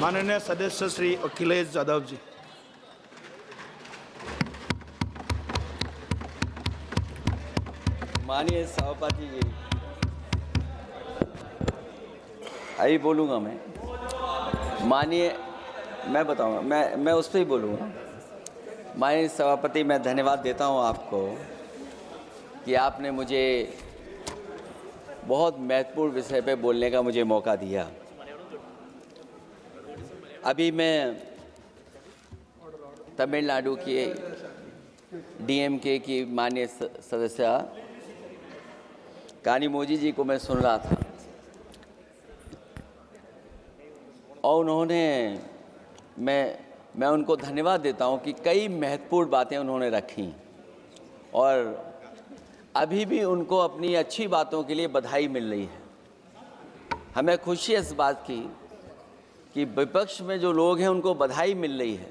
माननीय सदस्य श्री अखिलेश यादव जी। माननीय सभापति जी, अभी बोलूँगा मैं बताऊँगा, मैं उस पर ही बोलूँगा। माननीय सभापति, मैं धन्यवाद देता हूँ आपको कि आपने मुझे बहुत महत्वपूर्ण विषय पे बोलने का मुझे मौका दिया। अभी मैं तमिलनाडु के डीएमके की माननीय सदस्य कानीमोझी जी को मैं सुन रहा था और उन्होंने मैं उनको धन्यवाद देता हूं कि कई महत्वपूर्ण बातें उन्होंने रखी और अभी भी उनको अपनी अच्छी बातों के लिए बधाई मिल रही है। हमें खुशी है इस बात की कि विपक्ष में जो लोग हैं उनको बधाई मिल रही है,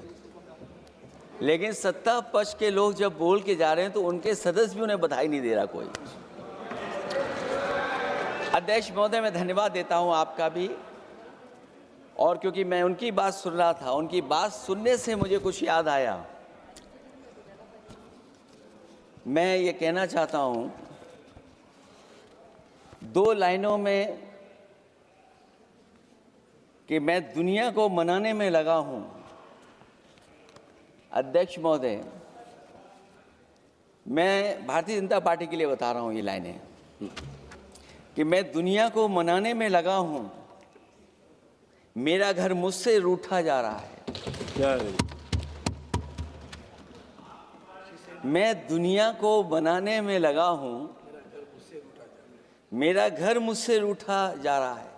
लेकिन सत्ता पक्ष के लोग जब बोल के जा रहे हैं तो उनके सदस्य भी उन्हें बधाई नहीं दे रहा कोई। अध्यक्ष महोदय, मैं धन्यवाद देता हूं आपका भी, और क्योंकि मैं उनकी बात सुन रहा था, उनकी बात सुनने से मुझे कुछ याद आया। मैं ये कहना चाहता हूं 2 लाइनों में कि मैं दुनिया को मनाने में लगा हूं। अध्यक्ष महोदय, मैं भारतीय जनता पार्टी के लिए बता रहा हूं ये लाइनें कि मैं दुनिया को मनाने में लगा हूं, मेरा घर मुझसे रूठा जा रहा है। मैं दुनिया को मनाने में लगा हूं, मेरा घर मुझसे रूठा जा रहा है।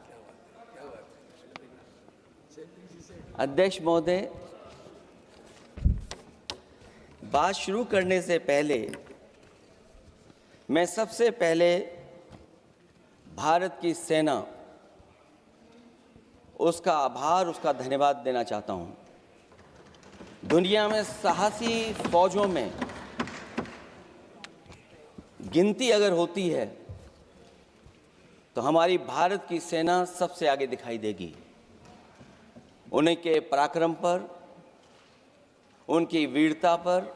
अध्यक्ष महोदय, बात शुरू करने से पहले मैं सबसे पहले भारत की सेना, उसका आभार, उसका धन्यवाद देना चाहता हूं। दुनिया में साहसी फौजों में गिनती अगर होती है तो हमारी भारत की सेना सबसे आगे दिखाई देगी। उनके पराक्रम पर, उनकी वीरता पर,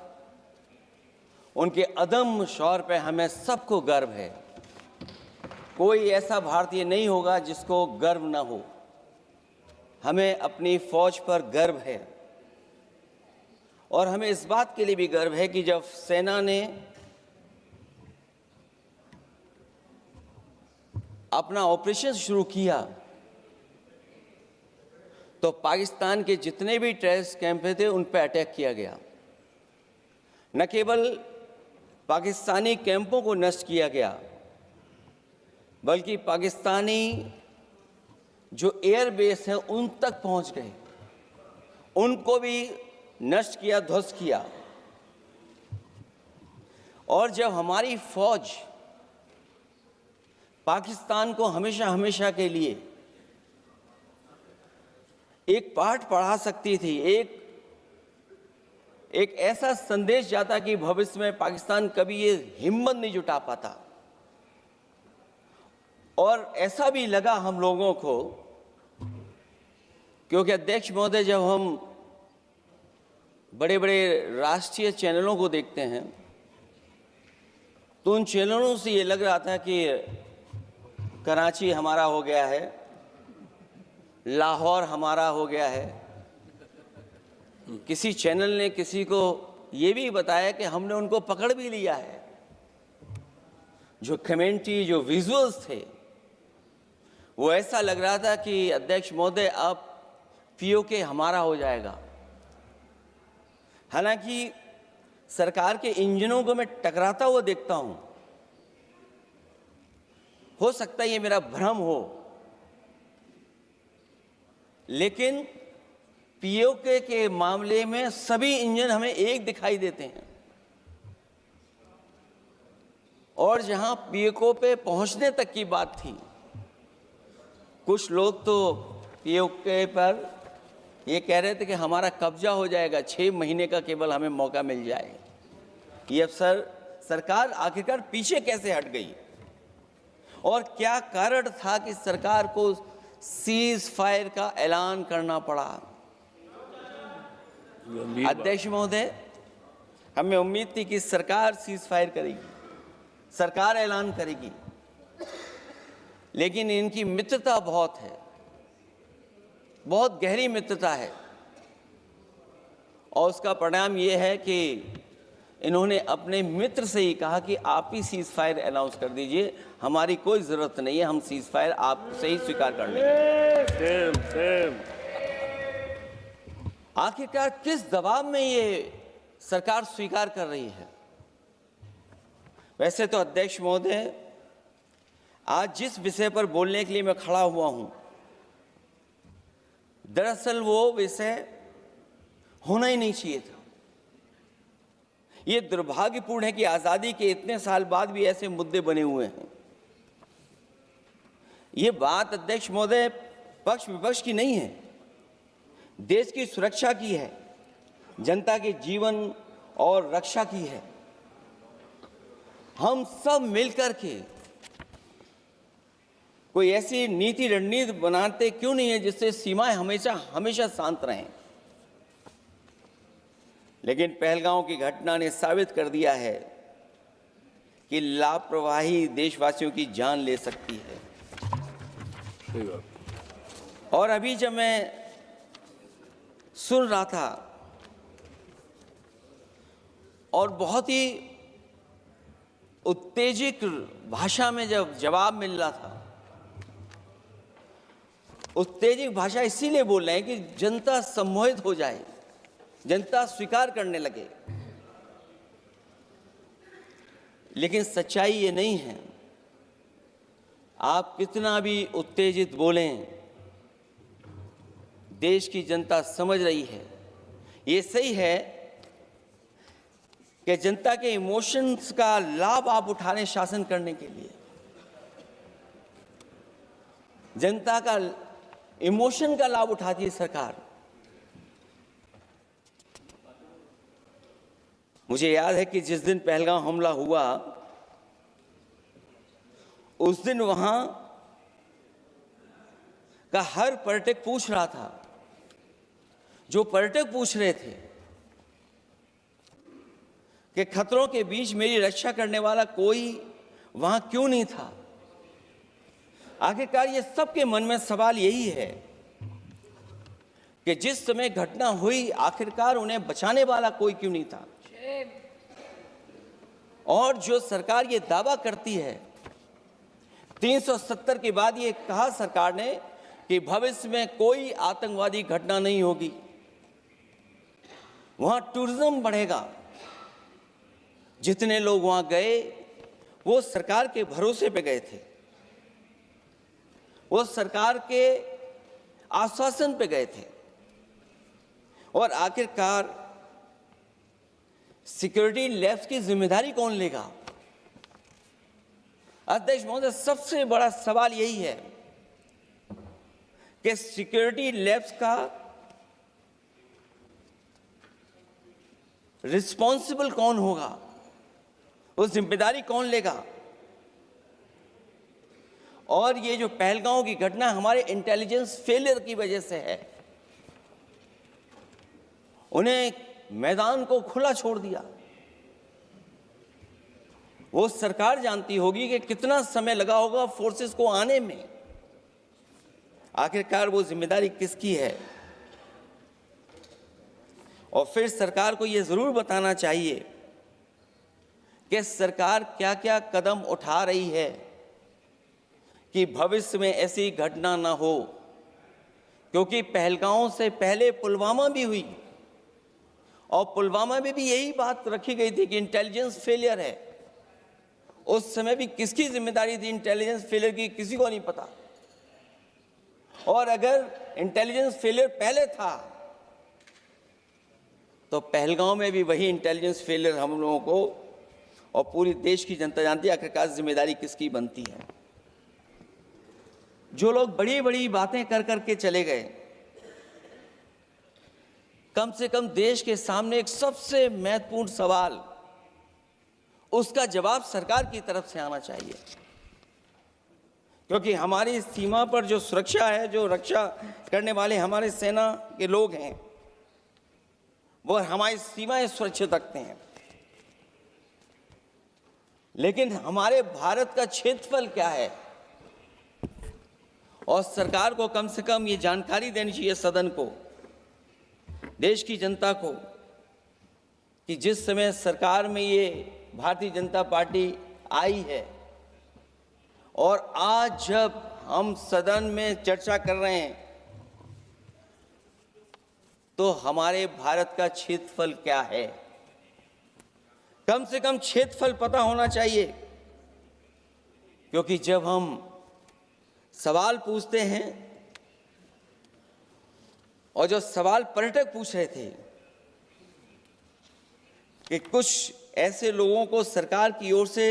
उनके अदम्य शौर्य पर हमें सबको गर्व है। कोई ऐसा भारतीय नहीं होगा जिसको गर्व न हो। हमें अपनी फौज पर गर्व है और हमें इस बात के लिए भी गर्व है कि जब सेना ने अपना ऑपरेशन शुरू किया तो पाकिस्तान के जितने भी टेररिस्ट कैंप थे उन पर अटैक किया गया। न केवल पाकिस्तानी कैंपों को नष्ट किया गया, बल्कि पाकिस्तानी जो एयर बेस है उन तक पहुंच गए, उनको भी नष्ट किया, ध्वस्त किया। और जब हमारी फौज पाकिस्तान को हमेशा हमेशा के लिए एक पाठ पढ़ा सकती थी, एक ऐसा संदेश जाता कि भविष्य में पाकिस्तान कभी ये हिम्मत नहीं जुटा पाता, और ऐसा भी लगा हम लोगों को, क्योंकि अध्यक्ष महोदय, जब हम बड़े बड़े राष्ट्रीय चैनलों को देखते हैं तो उन चैनलों से ये लग रहा था कि कराची हमारा हो गया है, लाहौर हमारा हो गया है। किसी चैनल ने किसी को ये भी बताया कि हमने उनको पकड़ भी लिया है। जो कमेंट्री, जो विजुअल्स थे, वो ऐसा लग रहा था कि अध्यक्ष महोदय अब पीओके हमारा हो जाएगा। हालांकि सरकार के इंजनों को मैं टकराता हुआ देखता हूं। हो सकता है ये मेरा भ्रम हो, लेकिन पीओके के मामले में सभी इंजन हमें एक दिखाई देते हैं, और जहां पीओके पे पहुंचने तक की बात थी, कुछ लोग तो पीओके पर ये कह रहे थे कि हमारा कब्जा हो जाएगा, 6 महीने का केवल हमें मौका मिल जाए। ये अफसर सरकार आखिरकार पीछे कैसे हट गई और क्या कारण था कि सरकार को सीज फायर का ऐलान करना पड़ा। अध्यक्ष महोदय, हमें उम्मीद थी कि सरकार सीज फायर करेगी, सरकार ऐलान करेगी, लेकिन इनकी मित्रता बहुत है, बहुत गहरी मित्रता है, और उसका परिणाम ये है कि इन्होंने अपने मित्र से ही कहा कि आप ही सीज फायर अनाउंस कर दीजिए, हमारी कोई ज़रूरत नहीं है, हम सीज फायर आपसे ही स्वीकार कर लेंगे। आखिरकार किस दबाव में ये सरकार स्वीकार कर रही है? वैसे तो अध्यक्ष महोदय, आज जिस विषय पर बोलने के लिए मैं खड़ा हुआ हूं, दरअसल वो विषय होना ही नहीं चाहिए था। ये दुर्भाग्यपूर्ण है कि आजादी के इतने साल बाद भी ऐसे मुद्दे बने हुए हैं। ये बात अध्यक्ष महोदय पक्ष विपक्ष की नहीं है, देश की सुरक्षा की है, जनता के जीवन और रक्षा की है। हम सब मिलकर के कोई ऐसी नीति रणनीति बनाते क्यों नहीं है जिससे सीमाएं हमेशा शांत रहें। लेकिन पहलगांव की घटना ने साबित कर दिया है कि लापरवाही देशवासियों की जान ले सकती है। और अभी जब मैं सुन रहा था और बहुत ही उत्तेजित भाषा में जब जवाब मिल रहा था, उत्तेजित भाषा इसीलिए बोल रहे हैं कि जनता सम्मोहित हो जाए, जनता स्वीकार करने लगे। लेकिन सच्चाई ये नहीं है। आप कितना भी उत्तेजित बोलें, देश की जनता समझ रही है। ये सही है कि जनता के इमोशंस का लाभ आप उठा रहे हैं शासन करने के लिए। जनता का इमोशन का लाभ उठाती है सरकार। मुझे याद है कि जिस दिन पहलगाम हमला हुआ, उस दिन वहां का हर पर्यटक पूछ रहा था, जो पर्यटक पूछ रहे थे कि खतरों के बीच मेरी रक्षा करने वाला कोई वहां क्यों नहीं था। आखिरकार ये सबके मन में सवाल यही है कि जिस समय घटना हुई, आखिरकार उन्हें बचाने वाला कोई क्यों नहीं था। और जो सरकार ये दावा करती है, 370 के बाद ये कहा सरकार ने कि भविष्य में कोई आतंकवादी घटना नहीं होगी, वहां टूरिज्म बढ़ेगा। जितने लोग वहां गए वो सरकार के भरोसे पे गए थे, वो सरकार के आश्वासन पे गए थे। और आखिरकार सिक्योरिटी लैब्स की जिम्मेदारी कौन लेगा? अध्यक्ष महोदय, सबसे बड़ा सवाल यही है कि सिक्योरिटी लैब्स का रिस्पॉन्सिबल कौन होगा, वो जिम्मेदारी कौन लेगा? और ये जो पहलगांव की घटना हमारे इंटेलिजेंस फेलियर की वजह से है। उन्हें मैदान को खुला छोड़ दिया। वो सरकार जानती होगी कि कितना समय लगा होगा फोर्सेस को आने में। आखिरकार वो जिम्मेदारी किसकी है? और फिर सरकार को ये जरूर बताना चाहिए कि सरकार क्या क्या कदम उठा रही है कि भविष्य में ऐसी घटना ना हो। क्योंकि पहलगांव से पहले पुलवामा भी हुई, और पुलवामा में भी यही बात रखी गई थी कि इंटेलिजेंस फेलियर है। उस समय भी किसकी जिम्मेदारी थी इंटेलिजेंस फेलियर की? किसी को नहीं पता। और अगर इंटेलिजेंस फेलियर पहले था तो पहलगांव में भी वही इंटेलिजेंस फेलियर हम लोगों को और पूरी देश की जनता जानती है आखिरकार जिम्मेदारी किसकी बनती है। जो लोग बड़ी बड़ी बातें कर करके चले गए, कम से कम देश के सामने एक सबसे महत्वपूर्ण सवाल, उसका जवाब सरकार की तरफ से आना चाहिए क्योंकि हमारी सीमा पर जो सुरक्षा है, जो रक्षा करने वाले हमारे सेना के लोग हैं, वो हमारी सीमाएं सुरक्षित रखते हैं। लेकिन हमारे भारत का क्षेत्रफल क्या है, और सरकार को कम से कम ये जानकारी देनी चाहिए सदन को, देश की जनता को, कि जिस समय सरकार में ये भारतीय जनता पार्टी आई है और आज जब हम सदन में चर्चा कर रहे हैं, तो हमारे भारत का क्षेत्रफल क्या है। कम से कम क्षेत्रफल पता होना चाहिए, क्योंकि जब हम सवाल पूछते हैं, और जो सवाल पर्यटक पूछ रहे थे कि कुछ ऐसे लोगों को सरकार की ओर से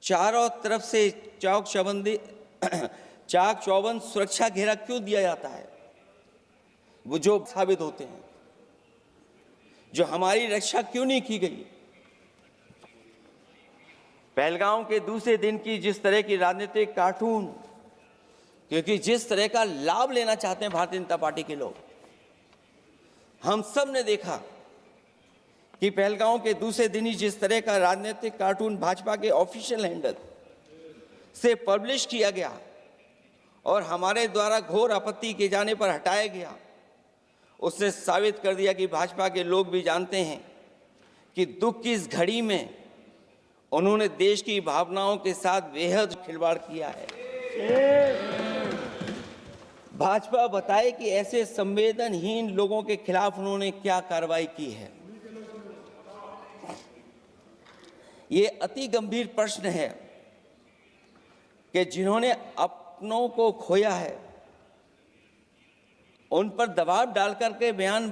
चारों तरफ से चाक चौबंद सुरक्षा घेरा क्यों दिया जाता है, वो जो साबित होते हैं, जो हमारी रक्षा क्यों नहीं की गई। पहलगाम के दूसरे दिन की जिस तरह की राजनीतिक कार्टून, क्योंकि जिस तरह का लाभ लेना चाहते हैं भारतीय जनता पार्टी के लोग, हम सब ने देखा कि पहलगाम के दूसरे दिन ही जिस तरह का राजनीतिक कार्टून भाजपा के ऑफिशियल हैंडल से पब्लिश किया गया और हमारे द्वारा घोर आपत्ति किए जाने पर हटाया गया, उसने साबित कर दिया कि भाजपा के लोग भी जानते हैं कि दुख की इस घड़ी में उन्होंने देश की भावनाओं के साथ बेहद खिलवाड़ किया है। भाजपा बताए कि ऐसे संवेदनहीन लोगों के खिलाफ उन्होंने क्या कार्रवाई की है। ये अति गंभीर प्रश्न है कि जिन्होंने अपनों को खोया है, उन पर दबाव डालकर के बयान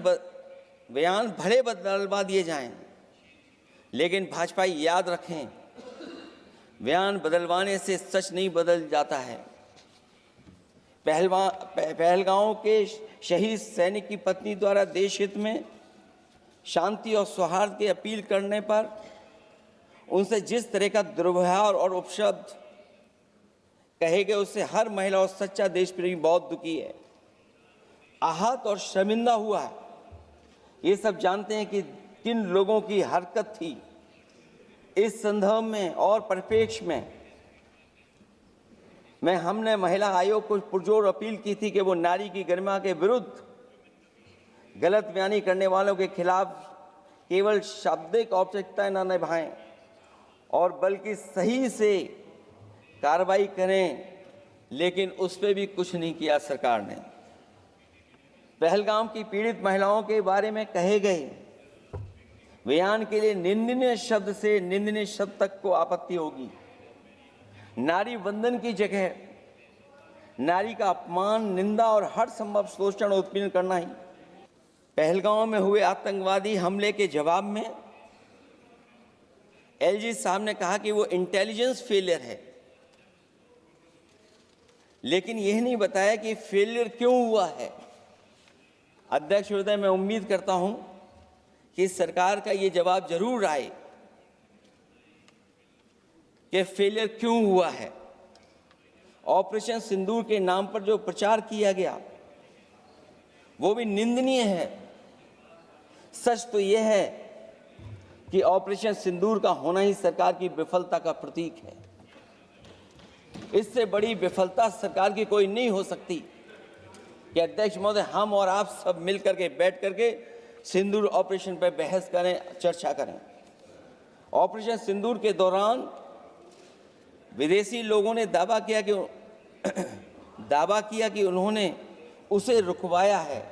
भले बदलवा दिए जाएं, लेकिन भाजपा याद रखें, बयान बदलवाने से सच नहीं बदल जाता है। पहलगांव के शहीद सैनिक की पत्नी द्वारा देश हित में शांति और सौहार्द की अपील करने पर उनसे जिस तरह का दुर्व्यवहार और उपशब्द कहे गए, उससे हर महिला और सच्चा देश प्रेमी बहुत दुखी है, आहत और शर्मिंदा हुआ है। ये सब जानते हैं कि किन लोगों की हरकत थी। इस संदर्भ में और परिप्रेक्ष्य में हमने महिला आयोग को पुरजोर अपील की थी कि वो नारी की गरिमा के विरुद्ध गलत बयानी करने वालों के खिलाफ केवल शाब्दिक औपचारिकताएं न निभाएं और बल्कि सही से कार्रवाई करें, लेकिन उस पर भी कुछ नहीं किया सरकार ने। पहलगाम की पीड़ित महिलाओं के बारे में कहे गए बयान के लिए निंदनीय शब्द से निंदनीय शब्द तक को आपत्ति होगी। नारी वंदन की जगह नारी का अपमान, निंदा और हर संभव शोषण उत्पीड़न करना ही। पहलगाम में हुए आतंकवादी हमले के जवाब में एलजी साहब ने कहा कि वो इंटेलिजेंस फेलियर है, लेकिन यह नहीं बताया कि फेलियर क्यों हुआ है। अध्यक्ष महोदय, मैं उम्मीद करता हूं कि सरकार का ये जवाब जरूर आए कि फेलियर क्यों हुआ है। ऑपरेशन सिंदूर के नाम पर जो प्रचार किया गया वो भी निंदनीय है। सच तो यह है कि ऑपरेशन सिंदूर का होना ही सरकार की विफलता का प्रतीक है। इससे बड़ी विफलता सरकार की कोई नहीं हो सकती कि अध्यक्ष महोदय हम और आप सब मिलकर के बैठ करके सिंदूर ऑपरेशन पर बहस करें, चर्चा करें। ऑपरेशन सिंदूर के दौरान विदेशी लोगों ने दावा किया कि उन्होंने उसे रुकवाया है।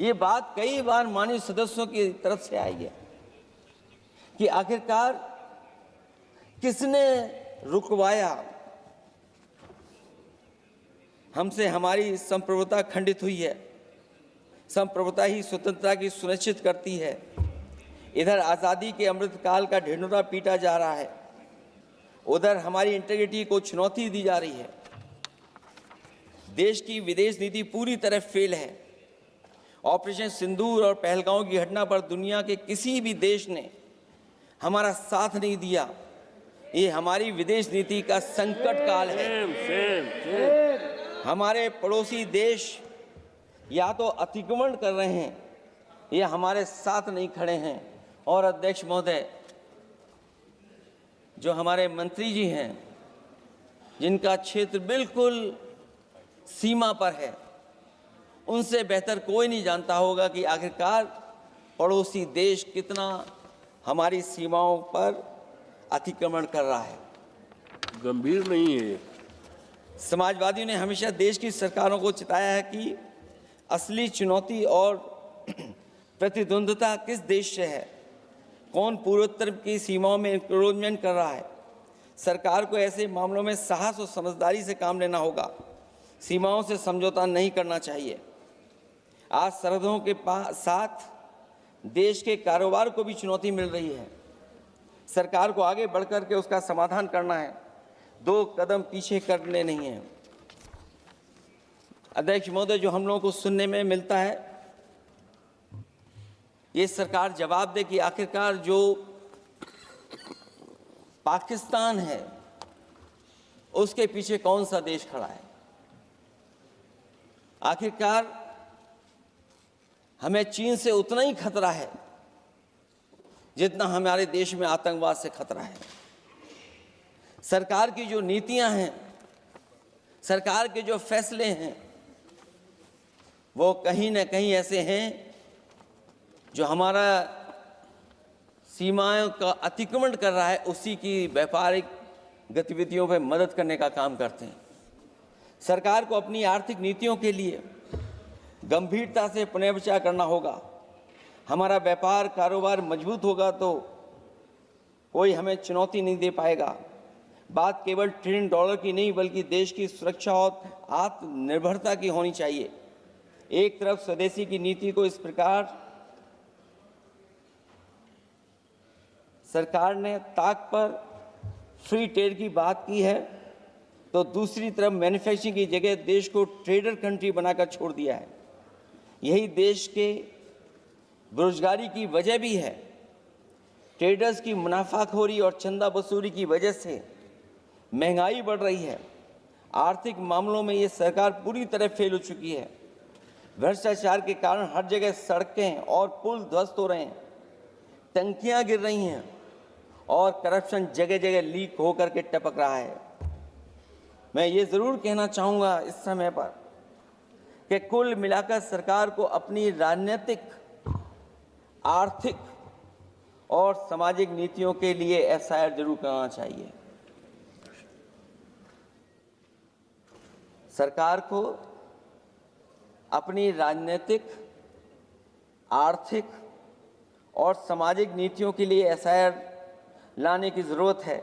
ये बात कई बार माननीय सदस्यों की तरफ से आई है कि आखिरकार किसने रुकवाया। हमसे हमारी संप्रभुता खंडित हुई है। संप्रभुता ही स्वतंत्रता की सुनिश्चित करती है। इधर आज़ादी के अमृतकाल का ढिंढोरा पीटा जा रहा है, उधर हमारी इंटीग्रिटी को चुनौती दी जा रही है। देश की विदेश नीति पूरी तरह फेल है। ऑपरेशन सिंदूर और पहलगाम की घटना पर दुनिया के किसी भी देश ने हमारा साथ नहीं दिया। ये हमारी विदेश नीति का संकट काल है। हमारे पड़ोसी देश या तो अतिक्रमण कर रहे हैं या हमारे साथ नहीं खड़े हैं। और अध्यक्ष महोदय, जो हमारे मंत्री जी हैं, जिनका क्षेत्र बिल्कुल सीमा पर है, उनसे बेहतर कोई नहीं जानता होगा कि आखिरकार पड़ोसी देश कितना हमारी सीमाओं पर अतिक्रमण कर रहा है। गंभीर नहीं है। समाजवादियों ने हमेशा देश की सरकारों को चिताया है कि असली चुनौती और प्रतिद्वंद्विता किस देश से है, कौन पूर्वोत्तर की सीमाओं में इंक्रोचमेंट कर रहा है। सरकार को ऐसे मामलों में साहस और समझदारी से काम लेना होगा, सीमाओं से समझौता नहीं करना चाहिए। आज सरहदों के साथ देश के कारोबार को भी चुनौती मिल रही है। सरकार को आगे बढ़कर के उसका समाधान करना है, 2 कदम पीछे करने नहीं है। अध्यक्ष महोदय, जो हम लोगों को सुनने में मिलता है, ये सरकार जवाब दे कि आखिरकार जो पाकिस्तान है उसके पीछे कौन सा देश खड़ा है। आखिरकार हमें चीन से उतना ही खतरा है जितना हमारे देश में आतंकवाद से खतरा है। सरकार की जो नीतियां हैं, सरकार के जो फैसले हैं, वो कहीं न कहीं ऐसे हैं जो हमारा सीमाओं का अतिक्रमण कर रहा है, उसी की व्यापारिक गतिविधियों पर मदद करने का काम करते हैं। सरकार को अपनी आर्थिक नीतियों के लिए गंभीरता से पुनर्विचार करना होगा। हमारा व्यापार कारोबार मजबूत होगा तो कोई हमें चुनौती नहीं दे पाएगा। बात केवल $1 ट्रिलियन की नहीं, बल्कि देश की सुरक्षा और आत्मनिर्भरता की होनी चाहिए। एक तरफ स्वदेशी की नीति को इस प्रकार सरकार ने ताक पर फ्री ट्रेड की बात की है, तो दूसरी तरफ मैन्युफैक्चरिंग की जगह देश को ट्रेडर कंट्री बनाकर छोड़ दिया है। यही देश के बेरोजगारी की वजह भी है। ट्रेडर्स की मुनाफाखोरी और चंदा वसूली की वजह से महंगाई बढ़ रही है। आर्थिक मामलों में ये सरकार पूरी तरह फेल हो चुकी है। भ्रष्टाचार के कारण हर जगह सड़कें और पुल ध्वस्त हो रहे हैं, टंकियां गिर रही हैं और करप्शन जगह जगह लीक होकर के टपक रहा है। मैं ये ज़रूर कहना चाहूँगा इस समय पर कि कुल मिलाकर सरकार को अपनी राजनीतिक, आर्थिक और सामाजिक नीतियों के लिए एफआईआर जरूर करना चाहिए। सरकार को अपनी राजनीतिक, आर्थिक और सामाजिक नीतियों के लिए एफआईआर लाने की ज़रूरत है।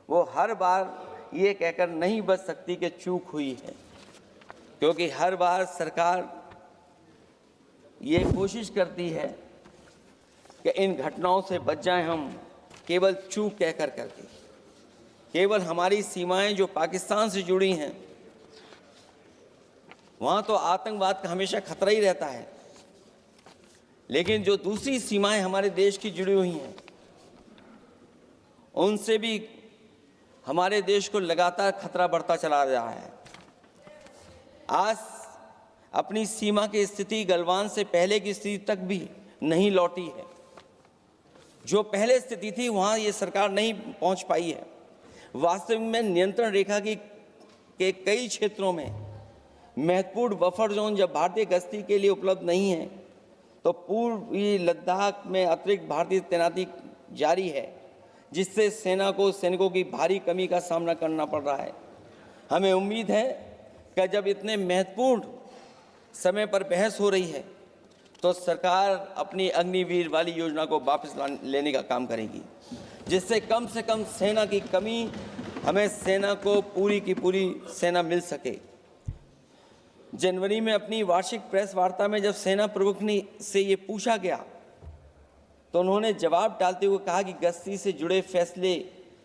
वो हर बार ये कहकर नहीं बच सकती कि चूक हुई है, क्योंकि हर बार सरकार ये कोशिश करती है कि इन घटनाओं से बच जाएं हम, केवल चूक कहकर करके। केवल हमारी सीमाएं जो पाकिस्तान से जुड़ी हैं, वहाँ तो आतंकवाद का हमेशा खतरा ही रहता है, लेकिन जो दूसरी सीमाएं हमारे देश की जुड़ी हुई हैं, उनसे भी हमारे देश को लगातार खतरा बढ़ता चला रहा है। आज अपनी सीमा की स्थिति गलवान से पहले की स्थिति तक भी नहीं लौटी है। जो पहले स्थिति थी वहाँ ये सरकार नहीं पहुँच पाई है। वास्तव में नियंत्रण रेखा के कई क्षेत्रों में महत्वपूर्ण बफर जोन जब भारतीय गश्ती के लिए उपलब्ध नहीं है, तो पूर्वी लद्दाख में अतिरिक्त भारतीय तैनाती जारी है, जिससे सेना को सैनिकों की भारी कमी का सामना करना पड़ रहा है। हमें उम्मीद है कि जब इतने महत्वपूर्ण समय पर बहस हो रही है, तो सरकार अपनी अग्निवीर वाली योजना को वापस लेने का काम करेगी, जिससे कम से कम सेना की कमी, हमें सेना को पूरी की पूरी सेना मिल सके। जनवरी में अपनी वार्षिक प्रेस वार्ता में जब सेना प्रमुख ने से ये पूछा गया, तो उन्होंने जवाब डालते हुए कहा कि गश्ती से जुड़े फैसले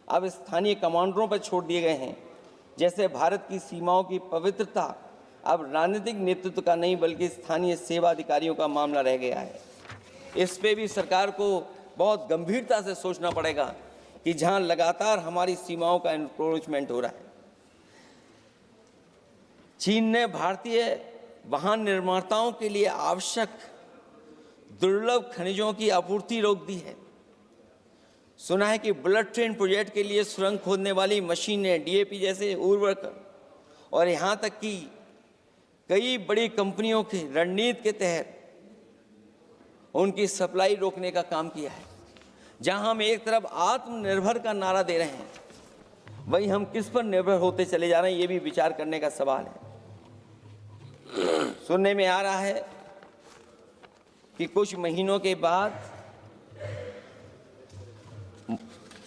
अब स्थानीय कमांडरों पर छोड़ दिए गए हैं। जैसे भारत की सीमाओं की पवित्रता अब राजनीतिक नेतृत्व का नहीं, बल्कि स्थानीय सेवा अधिकारियों का मामला रह गया है। इस पे भी सरकार को बहुत गंभीरता से सोचना पड़ेगा। कि जहां लगातार हमारी सीमाओं का एनक्रोचमेंट हो रहा है। चीन ने भारतीय वाहन निर्माताओं के लिए आवश्यक दुर्लभ खनिजों की आपूर्ति रोक दी है। सुना है कि बुलेट ट्रेन प्रोजेक्ट के लिए सुरंग खोदने वाली मशीनें, डीएपी जैसे उर्वरक और यहाँ तक कि कई बड़ी कंपनियों की रणनीति के तहत उनकी सप्लाई रोकने का काम किया है। जहां हम एक तरफ आत्मनिर्भर का नारा दे रहे हैं, वहीं हम किस पर निर्भर होते चले जा रहे हैं, ये भी विचार करने का सवाल है। सुनने में आ रहा है कि कुछ महीनों के बाद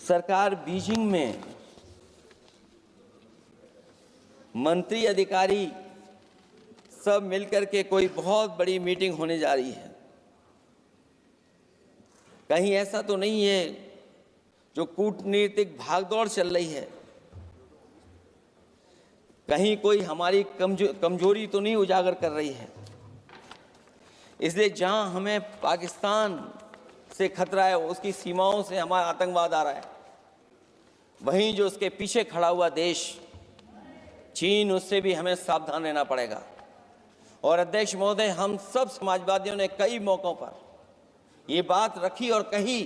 सरकार बीजिंग में मंत्री अधिकारी सब मिलकर के कोई बहुत बड़ी मीटिंग होने जा रही है। कहीं ऐसा तो नहीं है जो कूटनीतिक भागदौड़ चल रही है, कहीं कोई हमारी कमजोरी तो नहीं उजागर कर रही है। इसलिए जहां हमें पाकिस्तान से खतरा है, उसकी सीमाओं से हमारा आतंकवाद आ रहा है, वहीं जो उसके पीछे खड़ा हुआ देश चीन, उससे भी हमें सावधान रहना पड़ेगा। और अध्यक्ष महोदय, हम सब समाजवादियों ने कई मौकों पर ये बात रखी और कही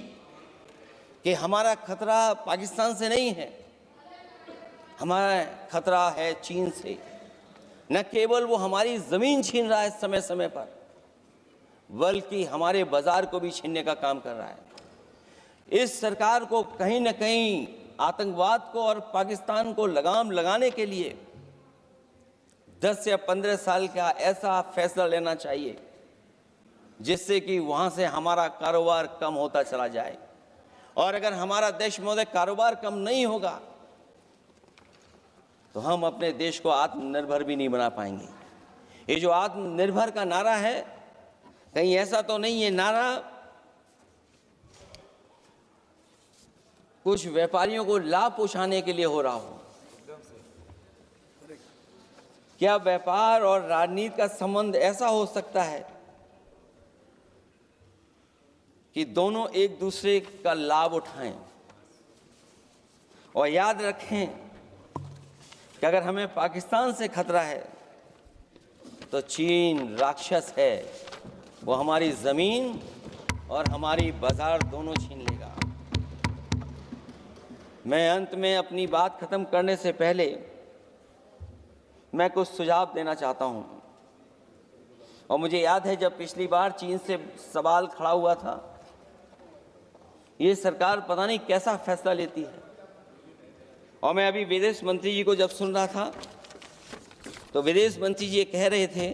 कि हमारा खतरा पाकिस्तान से नहीं है, हमारा खतरा है चीन से। न केवल वो हमारी जमीन छीन रहा है समय समय पर, बल्कि हमारे बाजार को भी छीनने का काम कर रहा है। इस सरकार को कहीं न कहीं आतंकवाद को और पाकिस्तान को लगाम लगाने के लिए 10 या 15 साल का ऐसा फैसला लेना चाहिए जिससे कि वहां से हमारा कारोबार कम होता चला जाए। और अगर हमारा देश महोदय कारोबार कम नहीं होगा तो हम अपने देश को आत्मनिर्भर भी नहीं बना पाएंगे। ये जो आत्मनिर्भर का नारा है, कहीं ऐसा तो नहीं है नारा कुछ व्यापारियों को लाभ पहुंचाने के लिए हो रहा हो? क्या व्यापार और राजनीति का संबंध ऐसा हो सकता है कि दोनों एक दूसरे का लाभ उठाएं? और याद रखें कि अगर हमें पाकिस्तान से खतरा है तो चीन राक्षस है, वो हमारी जमीन और हमारी बाजार दोनों छीन लेगा। मैं अंत में अपनी बात खत्म करने से पहले मैं कुछ सुझाव देना चाहता हूं। और मुझे याद है जब पिछली बार चीन से सवाल खड़ा हुआ था, ये सरकार पता नहीं कैसा फैसला लेती है। और मैं अभी विदेश मंत्री जी को जब सुन रहा था तो विदेश मंत्री जी ये कह रहे थे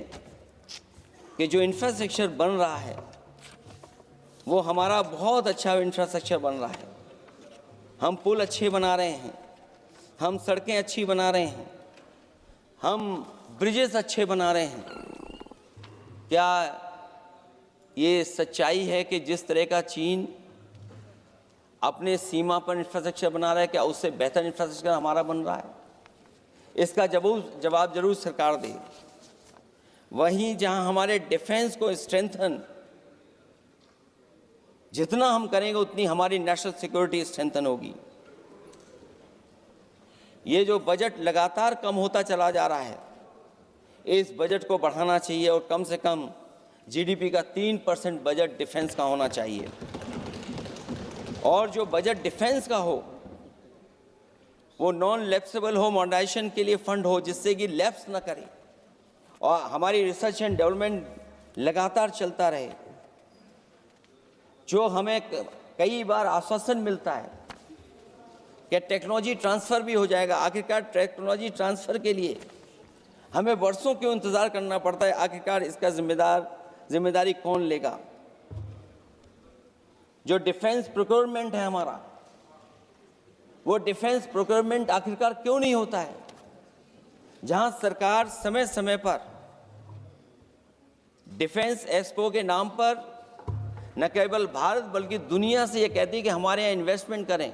कि जो इंफ्रास्ट्रक्चर बन रहा है वो हमारा बहुत अच्छा इंफ्रास्ट्रक्चर बन रहा है। हम पुल अच्छे बना रहे हैं, हम सड़कें अच्छी बना रहे हैं, हम ब्रिजेस अच्छे बना रहे हैं। क्या ये सच्चाई है कि जिस तरह का चीन अपने सीमा पर इंफ्रास्ट्रक्चर बना रहा है, क्या उससे बेहतर इंफ्रास्ट्रक्चर हमारा बन रहा है? इसका जवाब जरूर सरकार दे। वहीं जहां हमारे डिफेंस को स्ट्रेंथन जितना हम करेंगे उतनी हमारी नेशनल सिक्योरिटी स्ट्रेंथन होगी। ये जो बजट लगातार कम होता चला जा रहा है, इस बजट को बढ़ाना चाहिए और कम से कम जीडीपी का 3% बजट डिफेंस का होना चाहिए। और जो बजट डिफेंस का हो वो नॉन लैप्सेबल हो, मॉडर्नाइजेशन के लिए फंड हो जिससे कि लैप्स ना करे और हमारी रिसर्च एंड डेवलपमेंट लगातार चलता रहे। जो हमें कई बार आश्वासन मिलता है कि टेक्नोलॉजी ट्रांसफ़र भी हो जाएगा, आखिरकार टेक्नोलॉजी ट्रांसफ़र के लिए हमें वर्षों क्यों इंतज़ार करना पड़ता है? आखिरकार इसका जिम्मेदारी कौन लेगा? जो डिफेंस प्रोक्योरमेंट है हमारा, वो डिफेंस प्रोक्योरमेंट आखिरकार क्यों नहीं होता है? जहां सरकार समय समय पर डिफेंस एक्सपो के नाम पर न केवल भारत बल्कि दुनिया से ये कहती है कि हमारे यहाँ इन्वेस्टमेंट करें।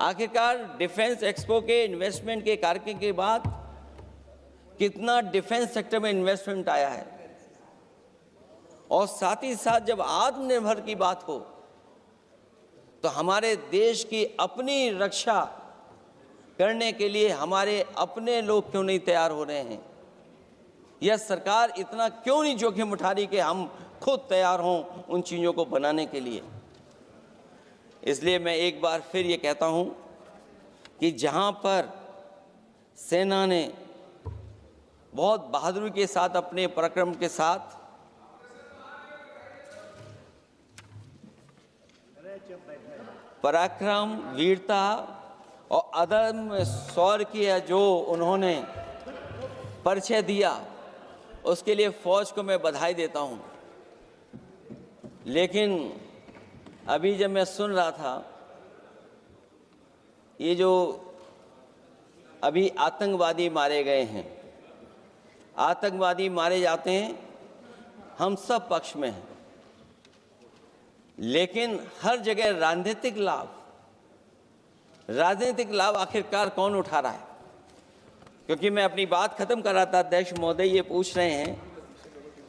आखिरकार डिफेंस एक्सपो के इन्वेस्टमेंट के कार्यक्रम के बाद कितना डिफेंस सेक्टर में इन्वेस्टमेंट आया है? और साथ ही साथ जब आत्मनिर्भर की बात हो तो हमारे देश की अपनी रक्षा करने के लिए हमारे अपने लोग क्यों नहीं तैयार हो रहे हैं? यह सरकार इतना क्यों नहीं जोखिम उठा रही कि हम खुद तैयार हों उन चीज़ों को बनाने के लिए? इसलिए मैं एक बार फिर ये कहता हूं कि जहां पर सेना ने बहुत बहादुरी के साथ, अपने पराक्रम के साथ पराक्रम, वीरता और अदम्य शौर्य की जो उन्होंने परिचय दिया, उसके लिए फौज को मैं बधाई देता हूं। लेकिन अभी जब मैं सुन रहा था, ये जो अभी आतंकवादी मारे गए हैं, आतंकवादी मारे जाते हैं, हम सब पक्ष में हैं, लेकिन हर जगह राजनीतिक लाभ आखिरकार कौन उठा रहा है? क्योंकि मैं अपनी बात खत्म कर रहा था, अध्यक्ष महोदय ये पूछ रहे हैं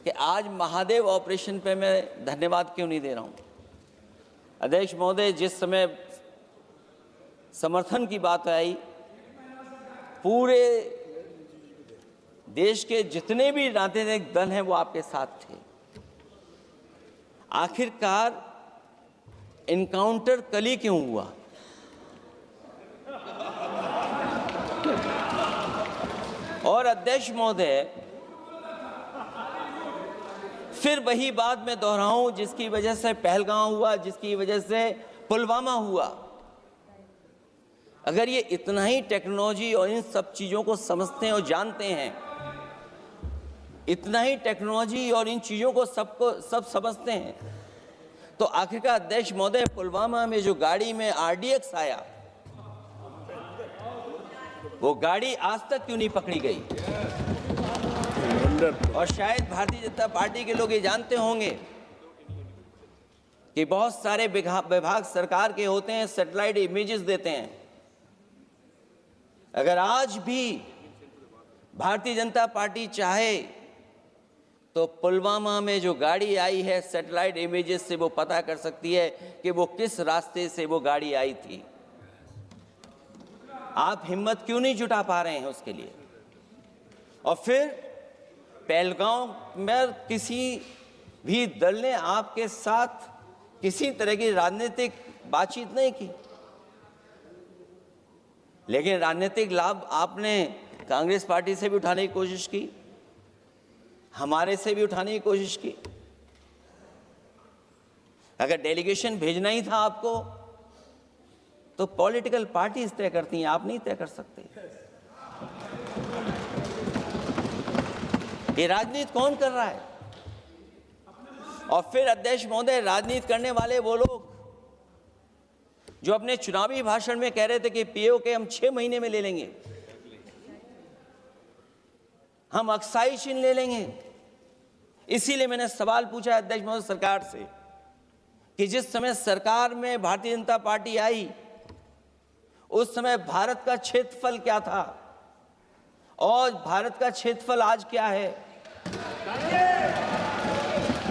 कि आज महादेव ऑपरेशन पे मैं धन्यवाद क्यों नहीं दे रहा हूं। अध्यक्ष महोदय, जिस समय समर्थन की बात आई, पूरे देश के जितने भी राजनीतिक दल हैं वो आपके साथ थे। आखिरकार इनकाउंटर कल ही क्यों हुआ? और अध्यक्ष महोदय, फिर वही बात मैं दोहराऊं जिसकी वजह से पहलगांव हुआ, जिसकी वजह से पुलवामा हुआ। अगर ये इतना ही टेक्नोलॉजी और इन सब चीजों को समझते हैं और जानते हैं, इतना ही टेक्नोलॉजी और इन चीजों को सब समझते हैं, तो आखिरकार अध्यक्ष महोदय, पुलवामा में जो गाड़ी में RDX आया, वो गाड़ी आज तक क्यों नहीं पकड़ी गई? और शायद भारतीय जनता पार्टी के लोग ये जानते होंगे कि बहुत सारे विभाग सरकार के होते हैं, सैटेलाइट इमेजेस देते हैं। अगर आज भी भारतीय जनता पार्टी चाहे तो पुलवामा में जो गाड़ी आई है, सैटेलाइट इमेजेस से वो पता कर सकती है कि वो किस रास्ते से वो गाड़ी आई थी। आप हिम्मत क्यों नहीं जुटा पा रहे हैं उसके लिए? और फिर पहलगांव में किसी भी दल ने आपके साथ किसी तरह की राजनीतिक बातचीत नहीं की, लेकिन राजनीतिक लाभ आपने कांग्रेस पार्टी से भी उठाने की कोशिश की, हमारे से भी उठाने की कोशिश की। अगर डेलीगेशन भेजना ही था आपको, तो पॉलिटिकल पार्टीज तय करती हैं, आप नहीं तय कर सकते। ये राजनीति कौन कर रहा है? और फिर अध्यक्ष महोदय, राजनीति करने वाले वो लोग जो अपने चुनावी भाषण में कह रहे थे कि POK हम 6 महीने में ले लेंगे, हम अक्साई चीन ले लेंगे। इसीलिए मैंने सवाल पूछा अध्यक्ष महोदय सरकार से कि जिस समय सरकार में भारतीय जनता पार्टी आई, उस समय भारत का क्षेत्रफल क्या था और भारत का क्षेत्रफल आज क्या है?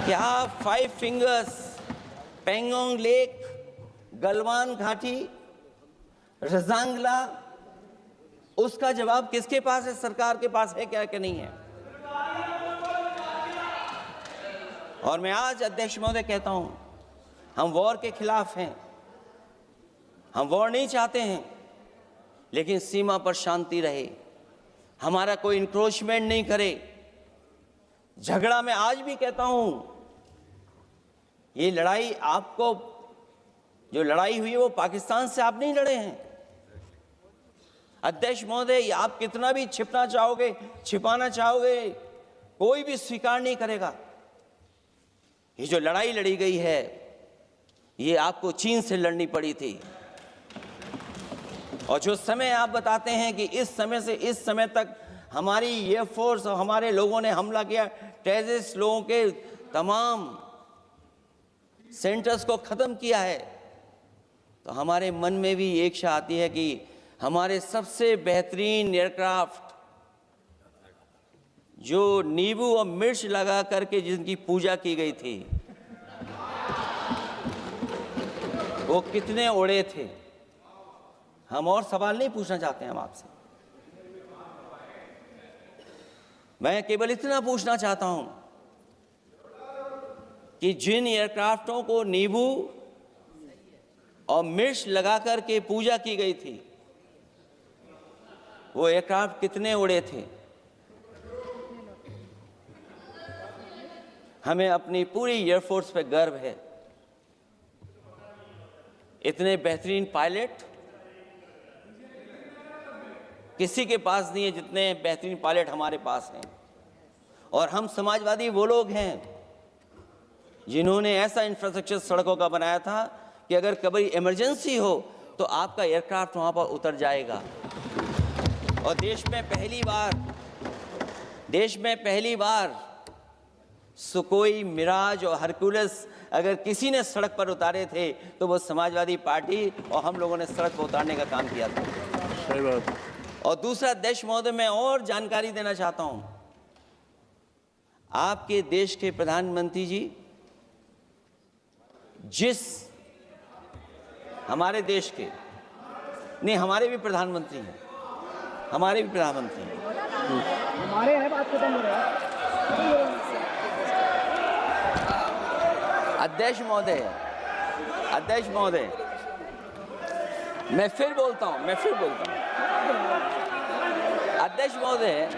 क्या 5 फिंगर्स, पेंगोंग लेक, गलवान घाटी, रजांगला, उसका जवाब किसके पास है? सरकार के पास है क्या कि नहीं है? और मैं आज अध्यक्ष महोदय कहता हूं, हम वॉर के खिलाफ हैं, हम वॉर नहीं चाहते हैं, लेकिन सीमा पर शांति रहे, हमारा कोई इंक्रोचमेंट नहीं करे। झगड़ा मैं आज भी कहता हूं, ये लड़ाई आपको, जो लड़ाई हुई है वो पाकिस्तान से आप नहीं लड़े हैं। अध्यक्ष महोदय, आप कितना भी छिपना चाहोगे, छिपाना चाहोगे, कोई भी स्वीकार नहीं करेगा। ये जो लड़ाई लड़ी गई है, ये आपको चीन से लड़नी पड़ी थी। और जो समय आप बताते हैं कि इस समय से इस समय तक हमारी एयरफोर्स और हमारे लोगों ने हमला किया, टेररिस्ट लोगों के तमाम सेंटर्स को खत्म किया है, तो हमारे मन में भी एक इच्छा आती है कि हमारे सबसे बेहतरीन एयरक्राफ्ट जो नींबू और मिर्च लगा करके जिनकी पूजा की गई थी, वो कितने उड़े थे? हम और सवाल नहीं पूछना चाहते हैं हम आपसे। मैं केवल इतना पूछना चाहता हूं कि जिन एयरक्राफ्टों को नींबू और मिर्च लगाकर के पूजा की गई थी, वो एयरक्राफ्ट कितने उड़े थे? हमें अपनी पूरी एयरफोर्स पे गर्व है। इतने बेहतरीन पायलट किसी के पास नहीं है जितने बेहतरीन पायलट हमारे पास हैं। और हम समाजवादी वो लोग हैं जिन्होंने ऐसा इंफ्रास्ट्रक्चर सड़कों का बनाया था कि अगर कभी इमरजेंसी हो तो आपका एयरक्राफ्ट वहां पर उतर जाएगा। और देश में पहली बार सुकोई, मिराज और हरकुलस अगर किसी ने सड़क पर उतारे थे तो वो समाजवादी पार्टी और हम लोगों ने सड़क पर उतारने का काम किया था। सही बात। और दूसरा, देश महोदय, मैं और जानकारी देना चाहता हूं। आपके देश के प्रधानमंत्री जी हमारे देश के नहीं, हमारे भी प्रधानमंत्री हैं। हमारे हैं बात खत्म हो रहा है। अध्यक्ष महोदय, मैं फिर बोलता हूं। अध्यक्ष महोदय,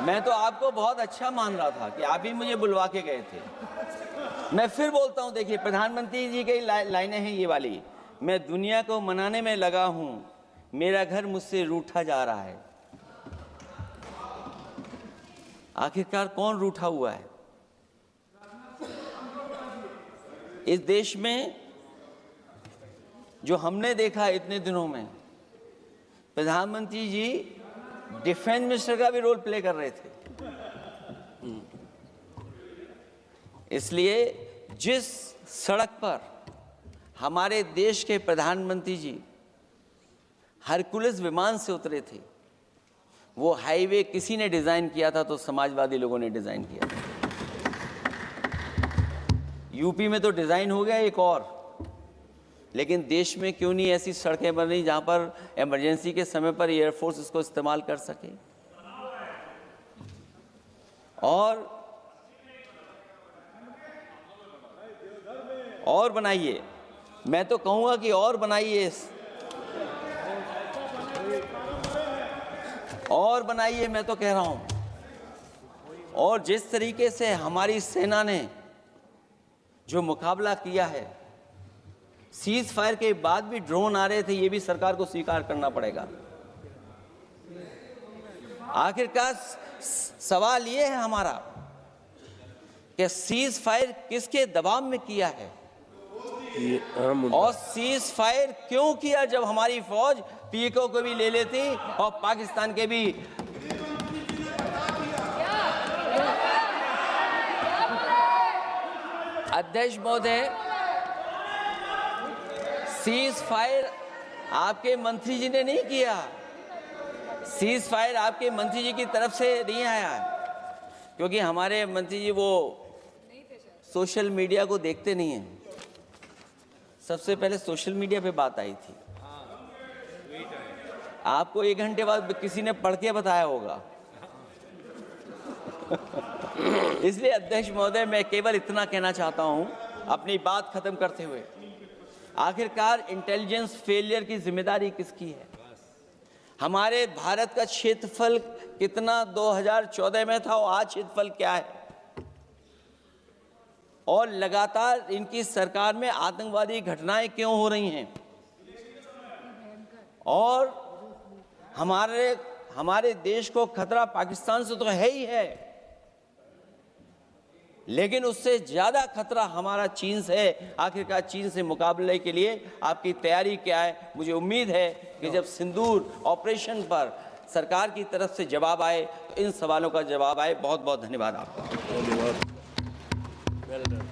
मैं तो आपको बहुत अच्छा मान रहा था कि आप ही मुझे बुलवा के गए थे। मैं फिर बोलता हूं, देखिए प्रधानमंत्री जी की लाइनें हैं ये वाली। मैं दुनिया को मनाने में लगा हूं, मेरा घर मुझसे रूठा जा रहा है। आखिरकार कौन रूठा हुआ है? इस देश में जो हमने देखा इतने दिनों में, प्रधानमंत्री जी डिफेंस मिनिस्टर का भी रोल प्ले कर रहे थे। इसलिए जिस सड़क पर हमारे देश के प्रधानमंत्री जी हरकुलस विमान से उतरे थे, वो हाईवे किसी ने डिजाइन किया था? तो समाजवादी लोगों ने डिजाइन किया था। यूपी में तो डिजाइन हो गया एक और, लेकिन देश में क्यों नहीं ऐसी सड़कें बन रही जहां पर इमरजेंसी के समय पर एयरफोर्स इसको इस्तेमाल कर सके? और बनाइए। मैं तो कहूंगा कि और बनाइए, मैं तो कह रहा हूं। और जिस तरीके से हमारी सेना ने जो मुकाबला किया है, सीज फायर के बाद भी ड्रोन आ रहे थे, ये भी सरकार को स्वीकार करना पड़ेगा। आखिरकार सवाल ये है हमारा कि सीज फायर किसके दबाव में किया है, और सीज फायर क्यों किया जब हमारी फौज पीओके को भी ले लेती और पाकिस्तान के भी। अध्यक्ष महोदय, सीज फायर आपके मंत्री जी ने नहीं किया। सीज फायर आपके मंत्री जी की तरफ से नहीं आया, क्योंकि हमारे मंत्री जी वो सोशल मीडिया को देखते नहीं हैं। सबसे पहले सोशल मीडिया पे बात आई थी, आपको 1 घंटे बाद किसी ने पढ़ के बताया होगा। इसलिए अध्यक्ष महोदय, मैं केवल इतना कहना चाहता हूं अपनी बात खत्म करते हुए, आखिरकार इंटेलिजेंस फेलियर की जिम्मेदारी किसकी है? हमारे भारत का क्षेत्रफल कितना 2014 में था और आज क्षेत्रफल क्या है? और लगातार इनकी सरकार में आतंकवादी घटनाएं क्यों हो रही हैं? और हमारे देश को खतरा पाकिस्तान से तो है ही है, लेकिन उससे ज्यादा खतरा हमारा चीन से है। आखिरकार चीन से मुकाबले के लिए आपकी तैयारी क्या है? मुझे उम्मीद है कि जब सिंदूर ऑपरेशन पर सरकार की तरफ से जवाब आए तो इन सवालों का जवाब आए। बहुत बहुत धन्यवाद आपका। Well done.